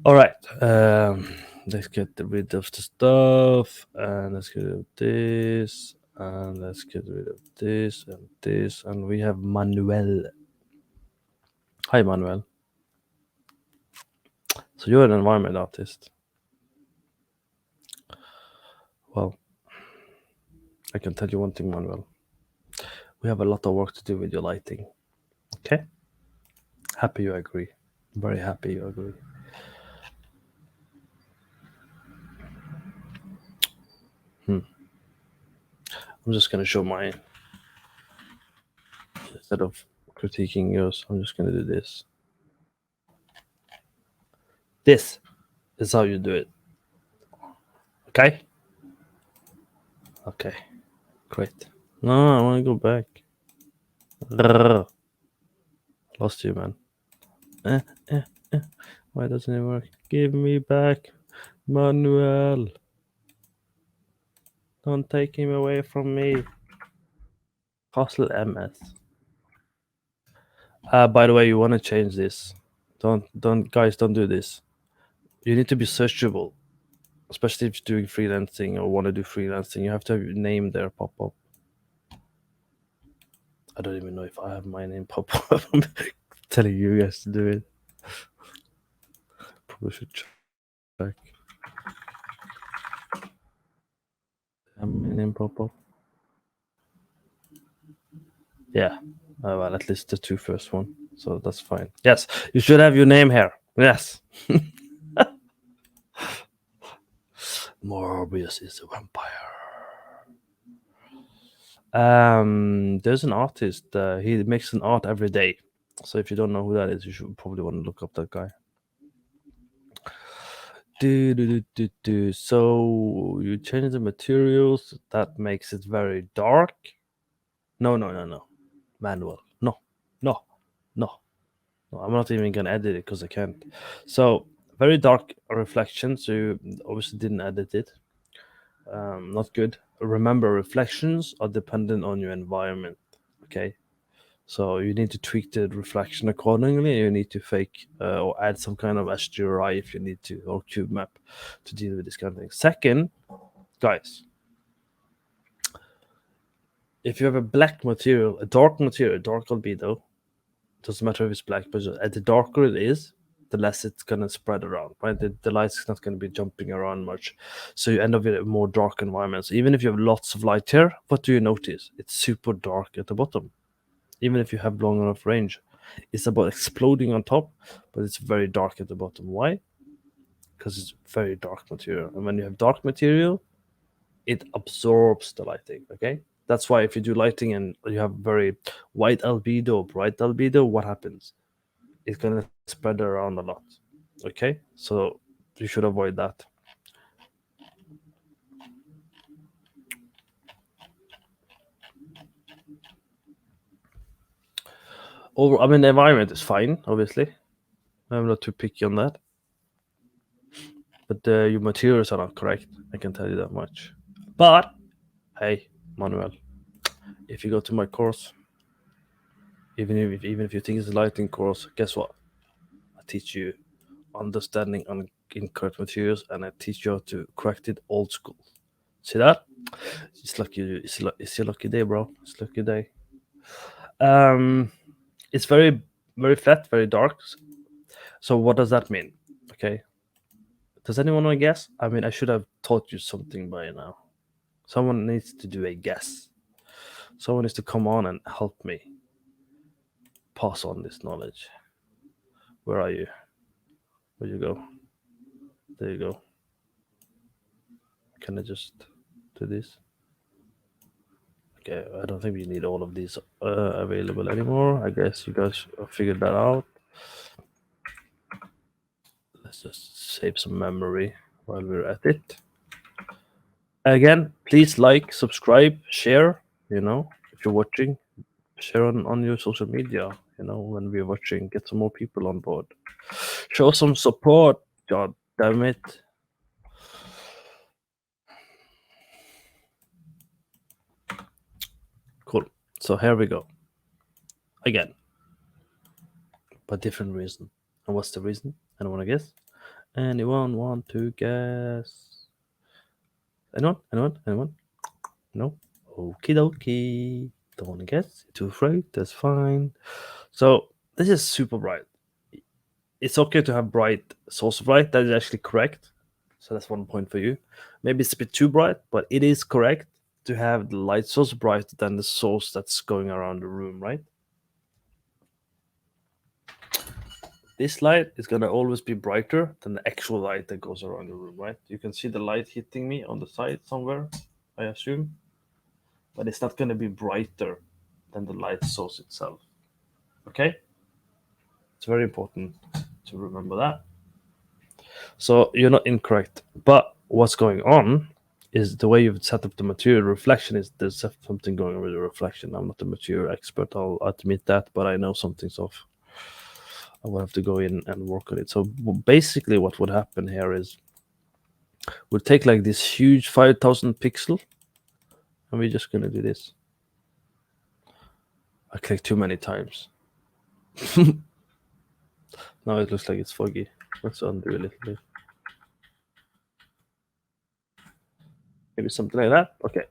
All right. Let's get rid of the stuff, and let's get rid of this, and let's get rid of this, and we have Manuel. Hi, Manuel. So you're an environment artist. Well, I can tell you one thing, Manuel. We have a lot of work to do with your lighting. Okay? Happy you agree. Very happy you agree. I'm just gonna show mine instead of critiquing yours. I'm just gonna do this. This is how you do it. Okay? Okay. Great. No, I want to go back. Grrr. Lost you, man. Eh, eh, eh. Why doesn't it work? Give me back, Manuel. Don't take him away from me. Hustle MS. By the way, you want to change this. Guys, don't do this. You need to be searchable, especially if you're doing freelancing or want to do freelancing. You have to have your name there pop up. I don't even know if I have my name pop up. I'm telling you guys to do it. Probably should check. Have my name pop up. Yeah. Well, at least the two first one. So that's fine. Yes, you should have your name here. Yes. Morbius is a vampire. There's an artist. He makes an art every day. So if you don't know who that is, you should probably want to look up that guy. So you change the materials. That makes it very dark. No. Manual. No. I'm not even gonna edit it because I can't. So very dark reflection. So you obviously didn't edit it. Not good. Remember, reflections are dependent on your environment. Okay, so you need to tweak the reflection accordingly. You need to fake or add some kind of SGRI if you need to, or cube map to deal with this kind of thing. Second, guys, if you have a black material, a dark albedo, doesn't matter if it's black, but the darker it is, the less it's gonna spread around, right? The light's not gonna be jumping around much, so you end up with a more dark environment. So even if you have lots of light here, what do you notice? It's super dark at the bottom. Even if you have long enough range, it's about exploding on top, but it's very dark at the bottom. Why? Because it's very dark material, and when you have dark material, it absorbs the lighting. Okay, that's why if you do lighting and you have very white albedo, bright albedo, what happens? It's gonna spread around a lot. Okay, so you should avoid that. Over, I mean, the environment is fine, obviously. I'm not too picky on that, but your materials are not correct. I can tell you that much. But hey, Manuel, if you go to my course, even if you think it's a lighting course, guess what? I teach you understanding on incorrect materials, and I teach you how to correct it old school. See that? It's lucky. It's your lucky day, bro. It's lucky day. It's very flat, very dark. So what does that mean? Okay. Does anyone want to guess? I mean, I should have taught you something by now. Someone needs to do a guess. Someone needs to come on and help me pass on this knowledge. Where are you? Where you go? There you go. Can I just do this? Okay, I don't think we need all of these available anymore. I guess you guys figured that out. Let's just save some memory while we're at it. Again, please like, subscribe, share. You know, if you're watching, share on your social media. You know, when we're watching, get some more people on board. Show some support. God damn it. Cool. So here we go. Again. But different reason. And what's the reason? Anyone want to guess? Anyone want to guess? Anyone? Anyone? Anyone? No? Okie dokie. Don't want to guess? You're too afraid? That's fine. So this is super bright. It's okay to have bright, source bright. That is actually correct. So that's 1 point for you. Maybe it's a bit too bright, but it is correct to have the light source brighter than the source that's going around the room, right? This light is gonna always be brighter than the actual light that goes around the room, right? You can see the light hitting me on the side somewhere, I assume, but it's not gonna be brighter than the light source itself. Okay? It's very important to remember that. So you're not incorrect. But what's going on is the way you've set up the material reflection is there's something going on with the reflection. I'm not a material expert, I'll admit that, but I know something's off. I will have to go in and work on it. So basically what would happen here is we'll take like this huge 5,000 pixel and we're just gonna do this. I click too many times. Now it looks like it's foggy. Let's undo a little bit. Maybe something like that. Okay.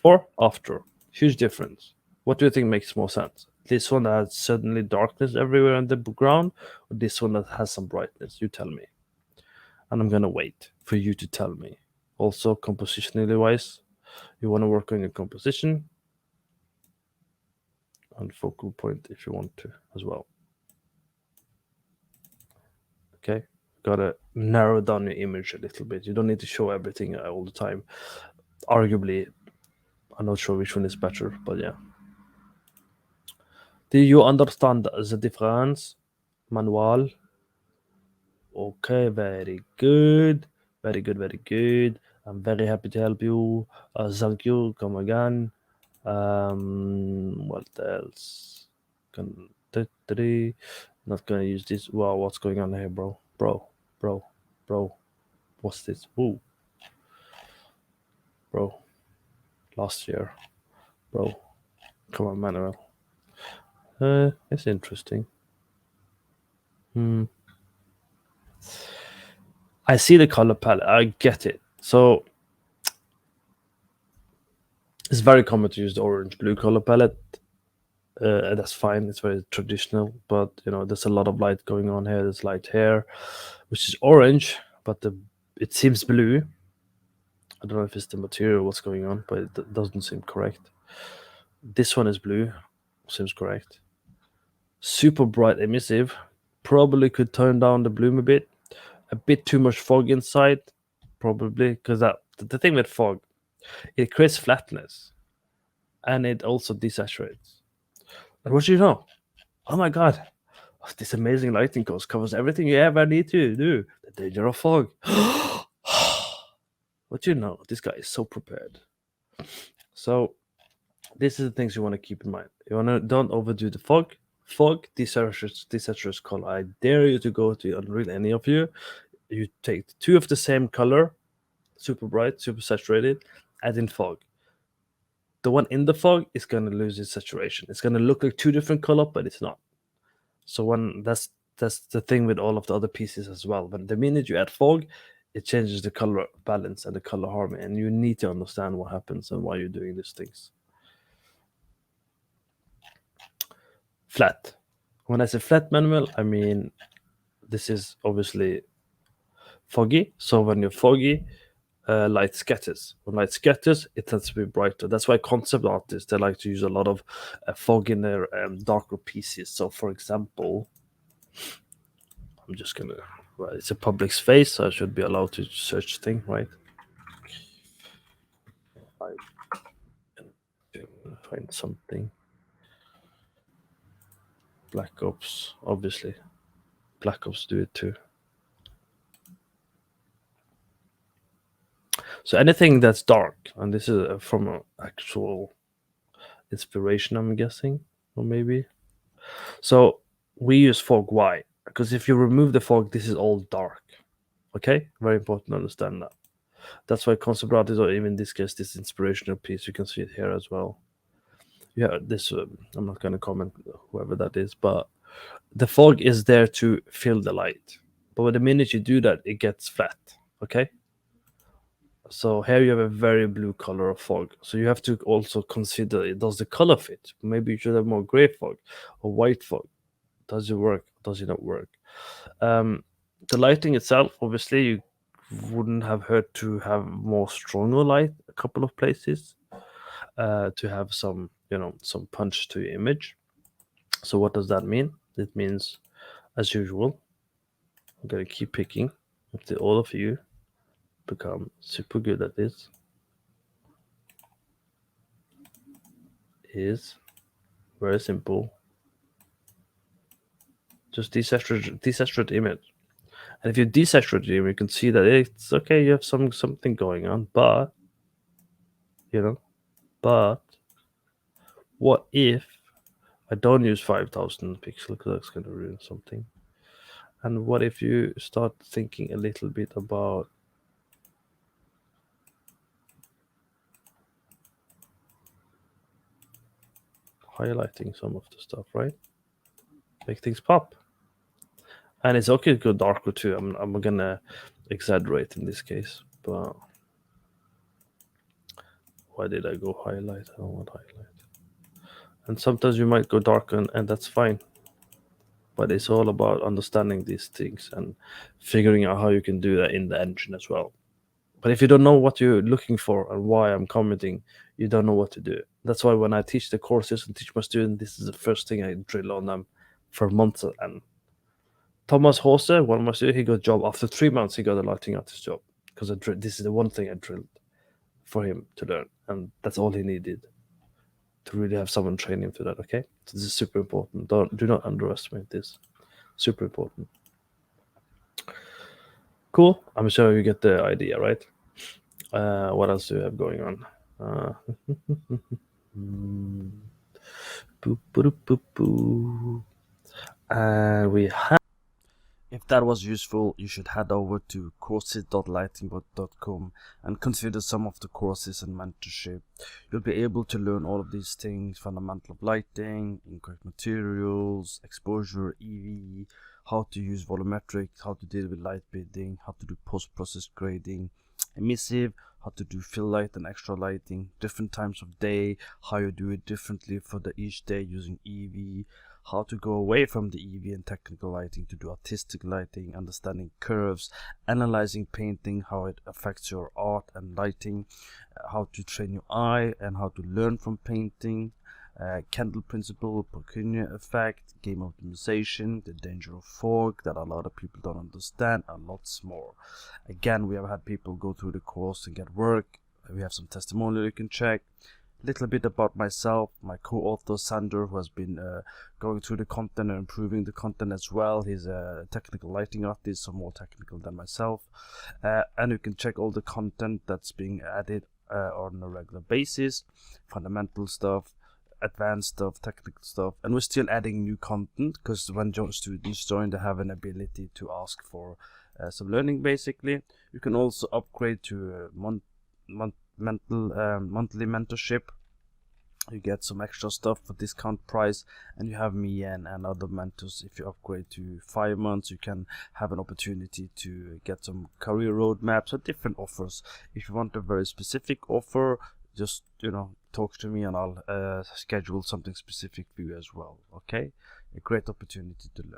Or after. Huge difference. What do you think makes more sense? This one that has suddenly darkness everywhere on the ground, or this one that has some brightness? You tell me. And I'm gonna wait for you to tell me. Also, compositionally wise, you want to work on your composition and focal point if you want to as well. Okay, gotta narrow down your image a little bit. You don't need to show everything all the time. Arguably, I'm not sure which one is better, but yeah. Do you understand the difference, Manuel? Okay, very good. Very good, very good. I'm very happy to help you. Thank you. Come again. What else? Not gonna use this. Wow, what's going on here, bro? Bro. What's this? Ooh, bro. Last year, bro. Come on, Manuel. It's interesting. I see the color palette. I get it. So it's very common to use the orange blue color palette. That's fine. It's very traditional, but there's a lot of light going on here. There's light here, which is orange, but it seems blue. I don't know if it's the material, what's going on, but it doesn't seem correct. This one is blue, seems correct. Super bright emissive. Probably could turn down the bloom a bit. A bit too much fog inside, probably, because the thing with fog, it creates flatness, and it also desaturates. And what do you know? Oh my god, this amazing lighting course covers everything you ever need to do. The danger of fog. What do you know? This guy is so prepared. So this is the things you want to keep in mind. You want to don't overdo the fog. Fog desaturates color. I dare you to go to Unreal, any of you. You take two of the same color, super bright, super saturated, add in fog. The one in the fog is gonna lose its saturation. It's gonna look like two different color, but it's not. So that's the thing with all of the other pieces as well. When the minute you add fog, it changes the color balance and the color harmony, and you need to understand what happens and why you're doing these things. Flat. When I say flat, Manuel, I mean this is obviously foggy. So when you're foggy, light scatters. When light scatters, it tends to be brighter. That's why concept artists they like to use a lot of fog in their darker pieces. So, for example, I'm just gonna. Well, it's a public space, so I should be allowed to search thing, right? I can find something. Black Ops, obviously. Black Ops do it too. So anything that's dark, and this is from an actual inspiration, I'm guessing, or maybe. So we use fog. Why? Because if you remove the fog, this is all dark. Okay, very important to understand that. That's why concept art is, or even in this case, this inspirational piece. You can see it here as well. Yeah, this I'm not going to comment whoever that is, but The fog is there to fill the light, but the minute you do that, it gets flat. Okay. So here you have a very blue color of fog. So you have to also consider, does the color fit? Maybe you should have more gray fog or white fog. Does it work? Does it not work? The lighting itself, obviously, you wouldn't have hurt to have more stronger light a couple of places to have some, some punch to your image. So what does that mean? It means, as usual, I'm gonna keep picking until all of you become super good at this. Is very simple. Just desaturate the image. And if you desaturate the image, you can see that it's okay, you have something going on, but but what if I don't use 5,000 pixels because that's gonna ruin something? And what if you start thinking a little bit about highlighting some of the stuff, right? Make things pop. And it's okay to go darker too. I'm gonna exaggerate in this case, but why did I go highlight? I don't want highlight. And sometimes you might go darker, and that's fine. But it's all about understanding these things and figuring out how you can do that in the engine as well. But if you don't know what you're looking for and why I'm commenting, you don't know what to do. That's why when I teach the courses and teach my students, this is the first thing I drill on them for months. And Thomas Hose, one of my students, he got a job after 3 months. He got a lighting artist job because this is the one thing I drilled for him to learn, and that's all he needed to really have someone train him to that. Okay, so this is super important. Do not underestimate this. Super important. Cool. I'm sure you get the idea, right? What else do we have going on? Boop, boop, boop, boop. And we have. If that was useful, you should head over to courses.lightingbot.com and consider some of the courses and mentorship. You'll be able to learn all of these things: fundamental of lighting, incorrect materials, exposure, EV, how to use volumetrics, how to deal with light bidding, how to do post-process grading, emissive, how to do fill light and extra lighting, different times of day, how you do it differently for each day using EV, how to go away from the EV and technical lighting to do artistic lighting, understanding curves, analyzing painting, how it affects your art and lighting, how to train your eye and how to learn from painting, candle principle, Purkinje effect, game optimization, the danger of fog that a lot of people don't understand, and lots more. Again, we have had people go through the course and get work. We have some testimonial you can check. Little bit about myself, my co-author Sander, who has been going through the content and improving the content as well. He's a technical lighting artist, so more technical than myself. And you can check all the content that's being added on a regular basis, fundamental stuff, advanced stuff, technical stuff, and we're still adding new content because when students join, they have an ability to ask for some learning. Basically, you can also upgrade to monthly mentorship. You get some extra stuff for discount price, and you have me and other mentors. If you upgrade to 5 months, you can have an opportunity to get some career roadmaps or different offers. If you want a very specific offer, just talk to me and I'll schedule something specific for you as well. Okay, a great opportunity to learn.